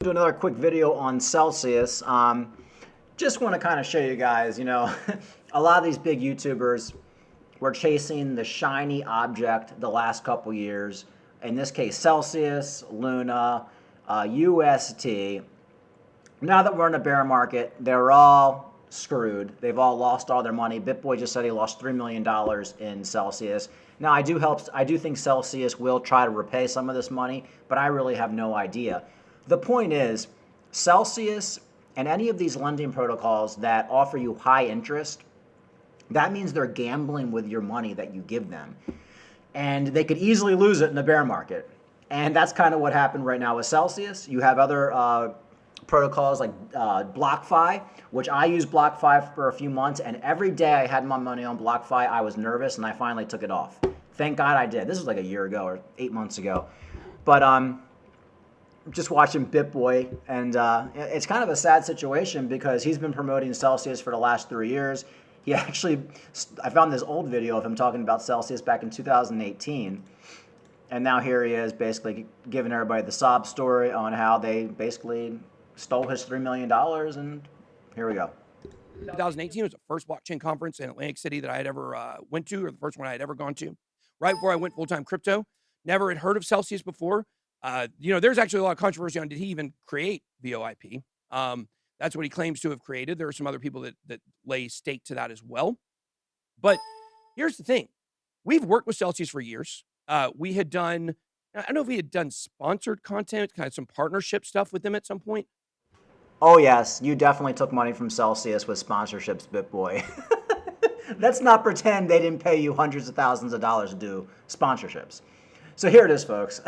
Do another quick video on Celsius. Just want to kind of show you guys, a lot of these big YouTubers were chasing the shiny object the last couple years. In this case, Celsius, Luna, UST. Now that we're in a bear market, they're all screwed. They've all lost all their money. Bitboy just said he lost $3 million in Celsius. Now, I do think Celsius will try to repay some of this money, but I really have no idea. The point is, Celsius and any of these lending protocols that offer you high interest, that means they're gambling with your money that you give them. And they could easily lose it in the bear market. And that's kind of what happened right now with Celsius. You have other protocols like BlockFi, which I used BlockFi for a few months, and every day I had my money on BlockFi, I was nervous, and I finally took it off. Thank God I did. This was like a year ago or 8 months ago. But just watching Bitboy, and it's kind of a sad situation because he's been promoting Celsius for the last 3 years. He actually, I found this old video of him talking about Celsius back in 2018. And now here he is basically giving everybody the sob story on how they basically stole his $3 million, and here we go. 2018 was the first blockchain conference in Atlantic City that I had ever went to, or the first one I had ever gone to. Right before I went full-time crypto, never had heard of Celsius before. There's actually a lot of controversy on did he even create VoIP. That's what he claims to have created. There are some other people that lay stake to that as well. But here's the thing. We've worked with Celsius for years. We had done, I don't know if we had done sponsored content, kind of some partnership stuff with them at some point. Oh yes, you definitely took money from Celsius with sponsorships, Bitboy. Let's not pretend they didn't pay you hundreds of thousands of dollars to do sponsorships. So here it is, folks.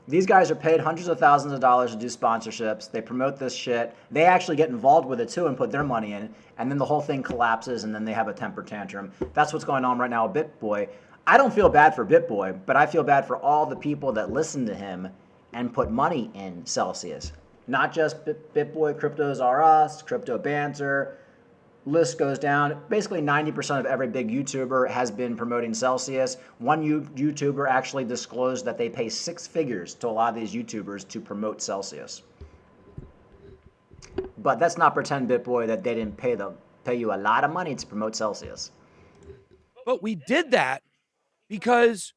These guys are paid hundreds of thousands of dollars to do sponsorships. They promote this shit. They actually get involved with it too and put their money in, and then the whole thing collapses, and then they have a temper tantrum. That's what's going on right now with Bitboy. I don't feel bad for Bitboy, but I feel bad for all the people that listen to him and put money in Celsius. Not just Bitboy, Cryptos R Us, Crypto Banter, list goes down. Basically 90% of every big YouTuber has been promoting Celsius. One YouTuber actually disclosed that they pay 6 figures to a lot of these YouTubers to promote Celsius. But let's not pretend, Bitboy, that they didn't pay you a lot of money to promote Celsius. But we did that because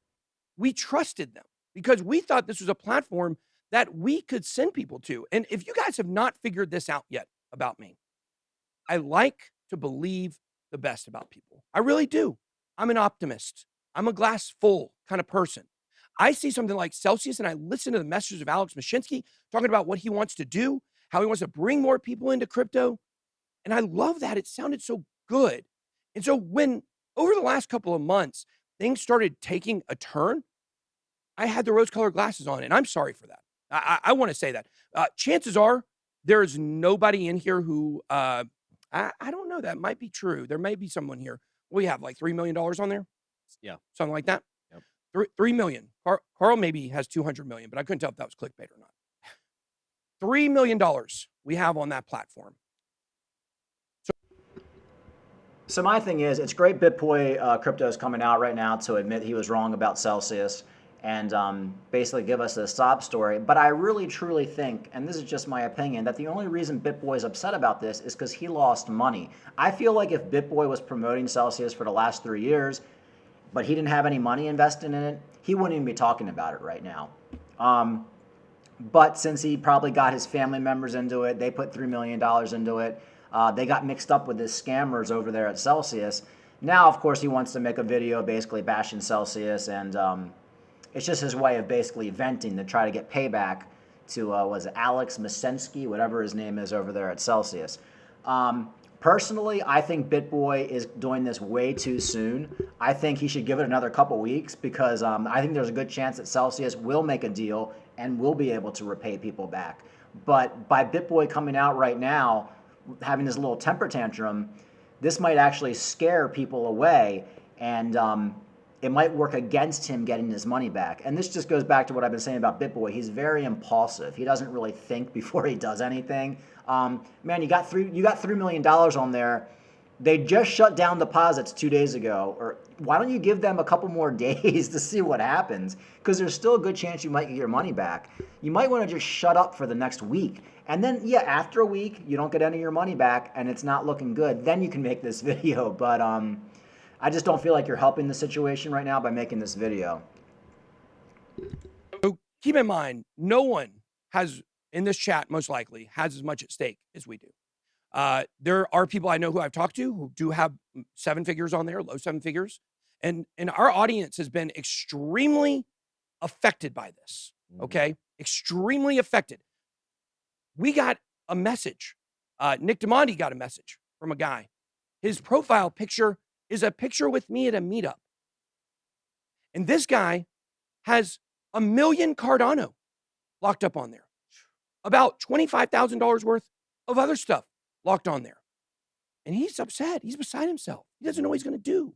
we trusted them, because we thought this was a platform that we could send people to. And if you guys have not figured this out yet about me, I like to believe the best about people. I really do. I'm an optimist. I'm a glass full kind of person. I see something like Celsius and I listen to the messages of Alex Mashinsky talking about what he wants to do, how he wants to bring more people into crypto. And I love that. It sounded so good. And so when over the last couple of months, things started taking a turn, I had the rose-colored glasses on, and I'm sorry for that. I want to say that. Chances are there is nobody in here who, I don't know, that might be true. There may be someone here. We have like $3 million on there. Yeah. Something like that. Yep. 3 million. Carl maybe has 200 million, but I couldn't tell if that was clickbait or not. $3 million we have on that platform. So my thing is, it's great Bitboy Crypto is coming out right now to admit he was wrong about Celsius and basically give us a sob story. But I really, truly think, and this is just my opinion, that the only reason Bitboy is upset about this is because he lost money. I feel like if Bitboy was promoting Celsius for the last 3 years, but he didn't have any money invested in it, he wouldn't even be talking about it right now. But since he probably got his family members into it, they put $3 million into it, they got mixed up with his scammers over there at Celsius. Now, of course, he wants to make a video basically bashing Celsius, and it's just his way of basically venting to try to get payback to, was it Alex Mashinsky, whatever his name is over there at Celsius. Personally, I think Bitboy is doing this way too soon. I think he should give it another couple weeks because I think there's a good chance that Celsius will make a deal and will be able to repay people back. But by Bitboy coming out right now, having this little temper tantrum, this might actually scare people away, and it might work against him getting his money back. And this just goes back to what I've been saying about Bitboy. He's very impulsive. He doesn't really think before he does anything. Man, you got $3 million on there. They just shut down deposits 2 days ago. Or why don't you give them a couple more days to see what happens? Because there's still a good chance you might get your money back. You might want to just shut up for the next week. And then, yeah, after a week, you don't get any of your money back and it's not looking good. Then you can make this video. But I just don't feel like you're helping the situation right now by making this video. So keep in mind, no one has in this chat most likely has as much at stake as we do. There are people I know who I've talked to who do have 7 figures on there, low 7 figures, and our audience has been extremely affected by this. Okay, extremely affected. We got a message. Nick DeMonte got a message from a guy. His profile picture is a picture with me at a meetup, and this guy has $1 million Cardano locked up on there, about $25,000 worth of other stuff locked on there. And he's upset. He's beside himself. He doesn't know what he's going to do.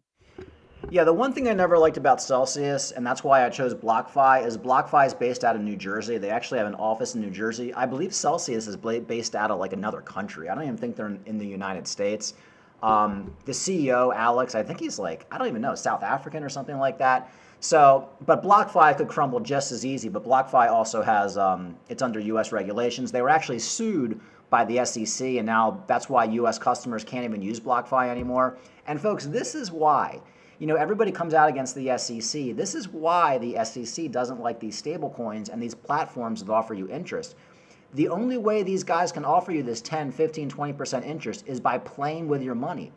Yeah, the one thing I never liked about Celsius, and that's why I chose BlockFi, is BlockFi is based out of New Jersey. They actually have an office in New Jersey. I believe Celsius is based out of like another country. I don't even think they're in the United States. The CEO, Alex, I think he's like, I don't even know, South African or something like that. So, but BlockFi could crumble just as easy, but BlockFi also has, it's under US regulations. They were actually sued by the SEC, and now that's why US customers can't even use BlockFi anymore. And folks, this is why. You know, everybody comes out against the SEC. This is why the SEC doesn't like these stable coins and these platforms that offer you interest. The only way these guys can offer you this 10, 15, 20% interest is by playing with your money.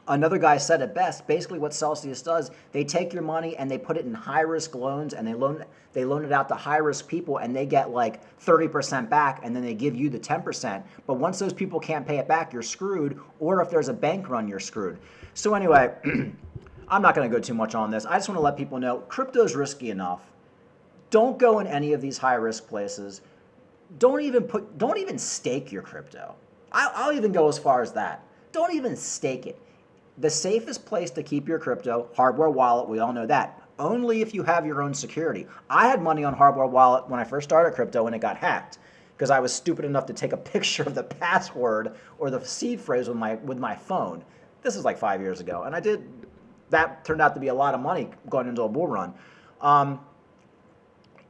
Another guy said it best. Basically what Celsius does, they take your money and they put it in high-risk loans and they loan it out to high-risk people and they get like 30% back and then they give you the 10%. But once those people can't pay it back, you're screwed, or if there's a bank run, you're screwed. So anyway, I'm not going to go too much on this. I just want to let people know crypto's risky enough. Don't go in any of these high-risk places. Don't even stake your crypto. I'll even go as far as that. Don't even stake it. The safest place to keep your crypto, hardware wallet, we all know that. Only if you have your own security. I had money on hardware wallet when I first started crypto and it got hacked because I was stupid enough to take a picture of the password or the seed phrase with my phone. This is like 5 years ago, and that turned out to be a lot of money going into a bull run.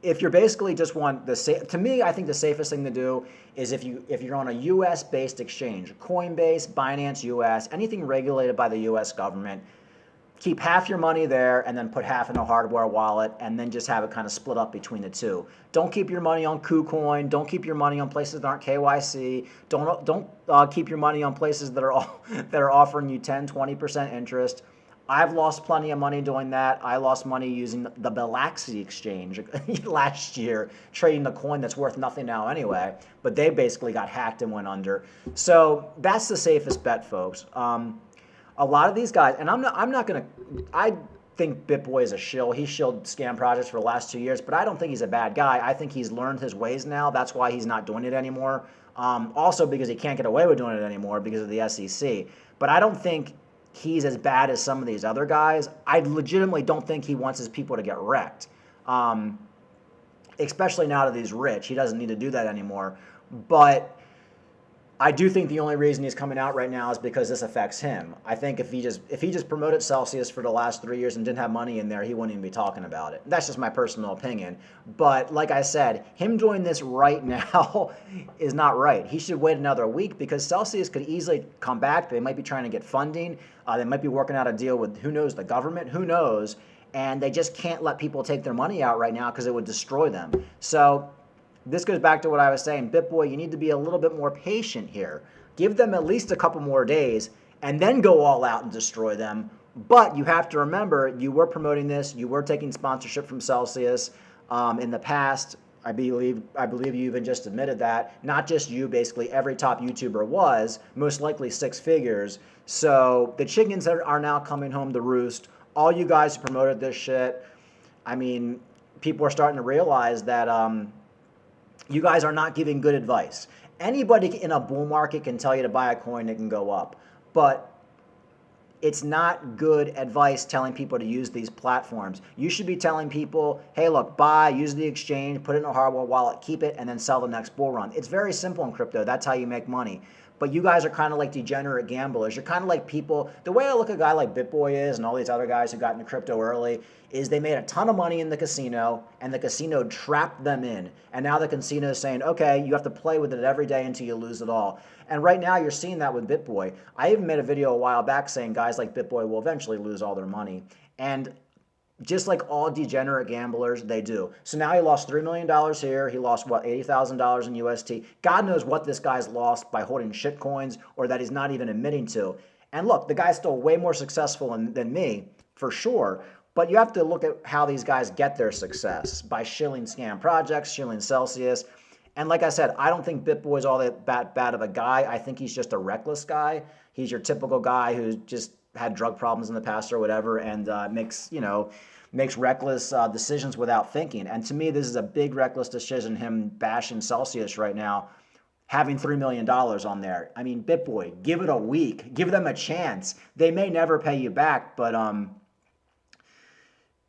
If you're basically just want to me, I think the safest thing to do is if you're on a U.S. based exchange, Coinbase, Binance US, anything regulated by the U.S. government, keep half your money there and then put half in a hardware wallet and then just have it kind of split up between the two. Don't keep your money on KuCoin. Don't keep your money on places that aren't KYC. Don't keep your money on places that are offering you 10, 20% interest. I've lost plenty of money doing that. I lost money using the Bilaxi exchange last year, trading a coin that's worth nothing now anyway, but they basically got hacked and went under. So that's the safest bet, folks. A lot of these guys, and I think Bitboy is a shill. He shilled scam projects for the last 2 years, but I don't think he's a bad guy. I think he's learned his ways now. That's why he's not doing it anymore. Also because he can't get away with doing it anymore because of the SEC. But I don't think he's as bad as some of these other guys. I legitimately don't think he wants his people to get wrecked. Especially now that he's rich. He doesn't need to do that anymore. But I do think the only reason he's coming out right now is because this affects him. I think if he just promoted Celsius for the last 3 years and didn't have money in there, he wouldn't even be talking about it. That's just my personal opinion. But like I said, him doing this right now is not right. He should wait another week because Celsius could easily come back. They might be trying to get funding. They might be working out a deal with, who knows, the government, who knows. And they just can't let people take their money out right now because it would destroy them. So this goes back to what I was saying. Bitboy, you need to be a little bit more patient here. Give them at least a couple more days and then go all out and destroy them. But you have to remember, you were promoting this. You were taking sponsorship from Celsius in the past. I believe you even just admitted that. Not just you, basically every top YouTuber was, most likely 6 figures. So the chickens are now coming home to roost. All you guys who promoted this shit, I mean, people are starting to realize that you guys are not giving good advice. Anybody in a bull market can tell you to buy a coin that can go up, but it's not good advice telling people to use these platforms. You should be telling people, hey, look, buy, use the exchange, put it in a hardware wallet, keep it, and then sell the next bull run. It's very simple in crypto. That's how you make money. But you guys are kind of like degenerate gamblers. You're kind of like people. The way I look at a guy like Bitboy is, and all these other guys who got into crypto early, is they made a ton of money in the casino, and the casino trapped them in. And now the casino is saying, okay, you have to play with it every day until you lose it all. And right now you're seeing that with Bitboy. I even made a video a while back saying guys like Bitboy will eventually lose all their money. And just like all degenerate gamblers, they do. So now he lost $3 million here. He lost, what, $80,000 in UST. God knows what this guy's lost by holding shit coins or that he's not even admitting to. And look, the guy's still way more successful than me, for sure. But you have to look at how these guys get their success by shilling scam projects, shilling Celsius. And like I said, I don't think Bitboy's all that bad of a guy. I think he's just a reckless guy. He's your typical guy who's just had drug problems in the past or whatever, and makes reckless decisions without thinking. And to me, this is a big reckless decision, him bashing Celsius right now, having $3 million on there. I mean, Bitboy, give it a week. Give them a chance. They may never pay you back, but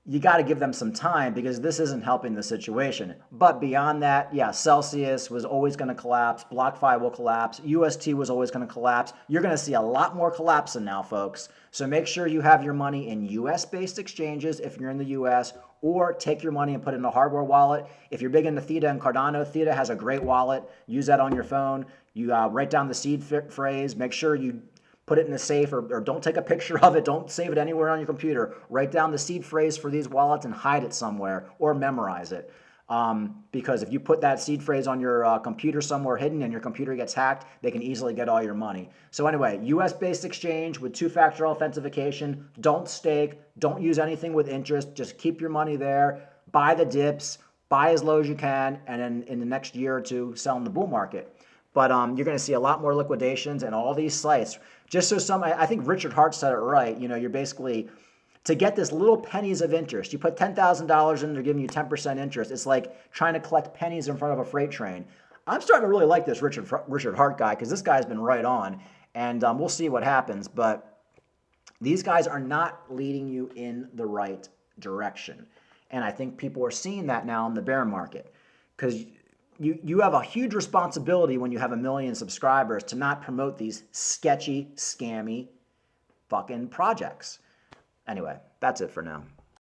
you got to give them some time because this isn't helping the situation. But beyond that, yeah, Celsius was always going to collapse. BlockFi will collapse. UST was always going to collapse. You're going to see a lot more collapsing now, folks. So make sure you have your money in US-based exchanges if you're in the US, or take your money and put it in a hardware wallet. If you're big into Theta and Cardano, Theta has a great wallet. Use that on your phone. You write down the seed phrase. Make sure you put it in a safe, or don't take a picture of it. Don't save it anywhere on your computer. Write down the seed phrase for these wallets and hide it somewhere or memorize it. Because if you put that seed phrase on your computer somewhere hidden and your computer gets hacked, they can easily get all your money. So anyway, US-based exchange with two-factor authentication. Don't stake. Don't use anything with interest. Just keep your money there. Buy the dips. Buy as low as you can. And then in the next year or two, sell in the bull market. But you're going to see a lot more liquidations and all these sites. Just so I think Richard Hart said it right. You know, you're basically, to get this little pennies of interest, you put $10,000 in, they're giving you 10% interest. It's like trying to collect pennies in front of a freight train. I'm starting to really like this Richard Hart guy because this guy's been right on. And we'll see what happens. But these guys are not leading you in the right direction. And I think people are seeing that now in the bear market because you have a huge responsibility when you have 1 million subscribers to not promote these sketchy, scammy fucking projects. Anyway, that's it for now.